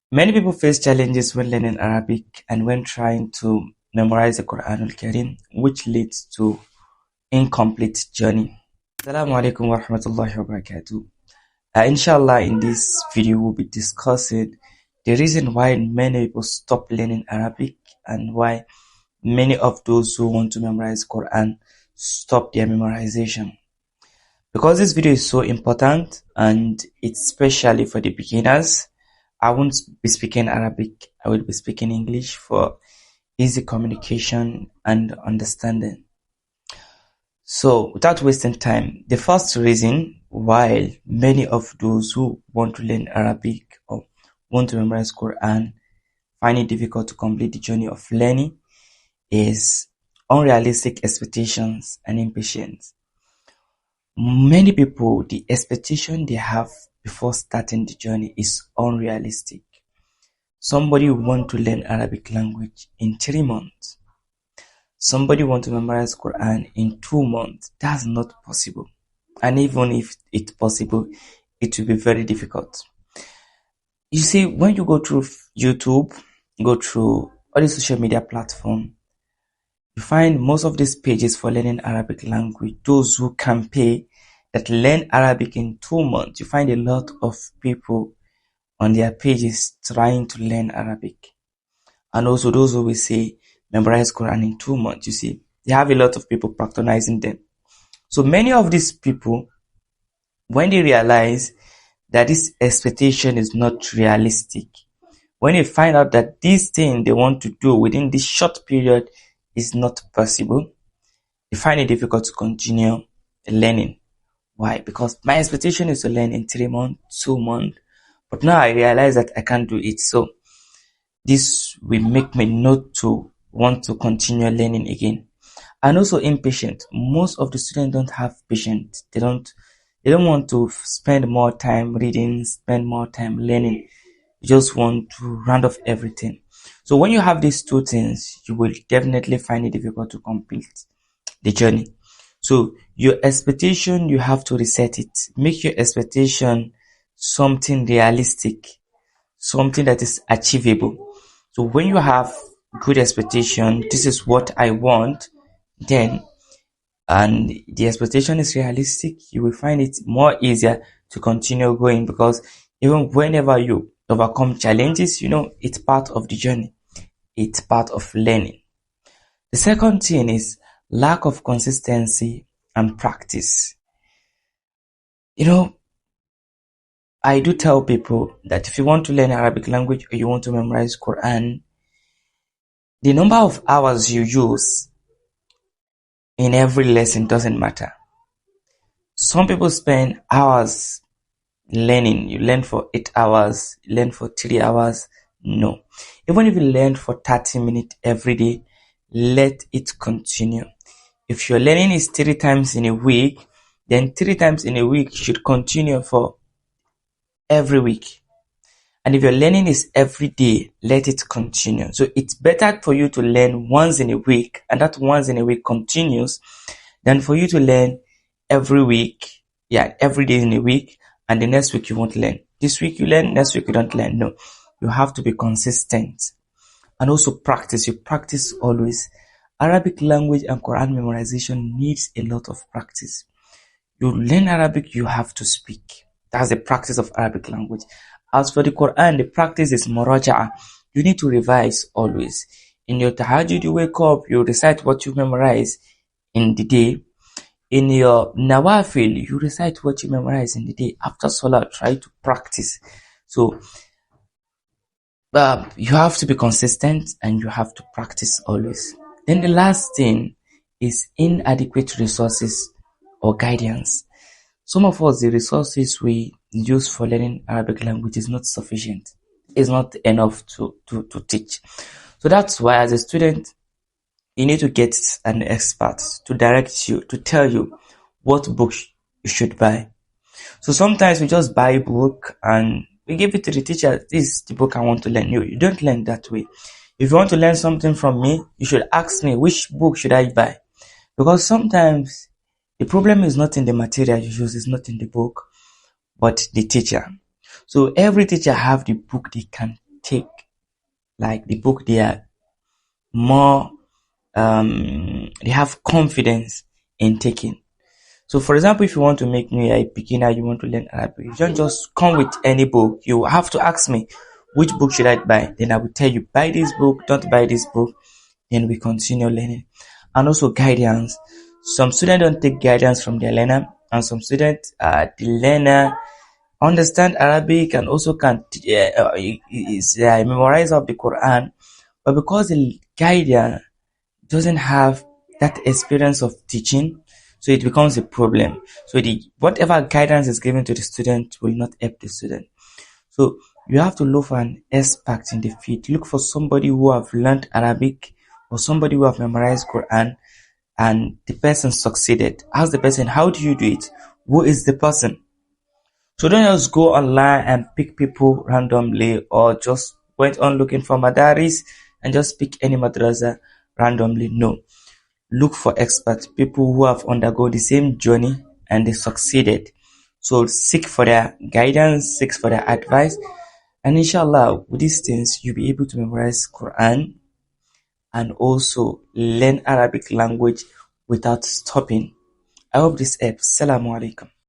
Many people face challenges when learning Arabic and when trying to memorize the Quran al-Karim, which leads to incomplete journey. Assalamu alaikum wa rahmatullahi wa barakatuh. Inshallah, in this video, we'll be discussing the reason why many people stop learning Arabic and why many of those who want to memorize Quran stop their memorization. Because this video is so important and it's especially for the beginners, I won't be speaking Arabic, I will be speaking English for easy communication and understanding. So, without wasting time, the first reason why many of those who want to learn Arabic or want to memorize Quran find it difficult to complete the journey of learning is unrealistic expectations and impatience. Many people, the expectation they have before starting the journey is unrealistic. Somebody want to learn Arabic language in 3 months. Somebody want to memorize Quran in 2 months. That's not possible. And even if it's possible, it will be very difficult. You see, when you go through YouTube, go through all the social media platforms, you find most of these pages for learning Arabic language, those who can pay that learn Arabic in 2 months. You find a lot of people on their pages trying to learn Arabic. And also those who will say memorize Quran in 2 months. You see, they have a lot of people patronizing them. So many of these people, when they realize that this expectation is not realistic, when they find out that this thing they want to do within this short period is not possible, they find it difficult to continue learning. Why? Because my expectation is to learn in 3 months, 2 months, but now I realize that I can't do it. So this will make me not to want to continue learning again. And also impatient. Most of the students don't have patience. They don't want to spend more time reading, spend more time learning. You just want to round off everything. So when you have these two things, you will definitely find it difficult to complete the journey. So your expectation, you have to reset it. Make your expectation something realistic, something that is achievable. So when you have good expectation, this is what I want, then, and the expectation is realistic, you will find it more easier to continue going, because even whenever you overcome challenges, it's part of the journey. It's part of learning. The second thing is lack of consistency and practice. I do tell people that if you want to learn Arabic language or you want to memorize Quran, the number of hours you use in every lesson doesn't matter. Some people spend hours learning. You learn for 8 hours, you learn for 3 hours. No. Even if you learn for 30 minutes every day, let it continue. If your learning is 3 times in a week, then 3 times in a week should continue for every week. And if your learning is every day, let it continue. So it's better for you to learn once in a week, and that once in a week continues, than for you to learn every week, every day in a week, and the next week you won't learn. This week you learn, next week you don't learn. No, you have to be consistent. And also practice. You practice always. Arabic language and Quran memorization needs a lot of practice. You learn Arabic, you have to speak. That's the practice of Arabic language. As for the Quran, the practice is muraja'a. You need to revise always. In your tahajjud, you wake up, you recite what you memorize in the day. In your nawafil, you recite what you memorize in the day. After salah, try to practice. So, you have to be consistent and you have to practice always. Then the last thing is inadequate resources or guidance. Some of us, the resources we use for learning Arabic language is not sufficient. It's not enough to teach. So that's why as a student, you need to get an expert to direct you, to tell you what book you should buy. So sometimes we just buy a book and we give it to the teacher. This is the book I want to learn. You don't learn that way. If you want to learn something from me, you should ask me, which book should I buy? Because sometimes the problem is not in the material you use, it's not in the book, but the teacher. So every teacher have the book they can take like the book they are more they have confidence in taking. So for example, if you want to make me a beginner, you want to learn Arabic, you don't just come with any book. You have to ask me, which book should I buy? Then I will tell you, buy this book, don't buy this book. Then we continue learning. And also guidance. Some students don't take guidance from their learner, and some students, the learner understand Arabic and also can is memorize of the Quran, but because the guardian doesn't have that experience of teaching, so it becomes a problem. So the whatever guidance is given to the student will not help the student. So you have to look for an expert in the field. Look for somebody who have learned Arabic or somebody who have memorized Quran and the person succeeded. Ask the person, how do you do it? Who is the person? So don't just go online and pick people randomly or just went on looking for madaris and just pick any madrasa randomly. No. Look for experts, people who have undergone the same journey and they succeeded. So seek for their guidance, seek for their advice, and inshallah, with these things, you'll be able to memorize Quran and also learn Arabic language without stopping. I hope this helps. Assalamu alaikum.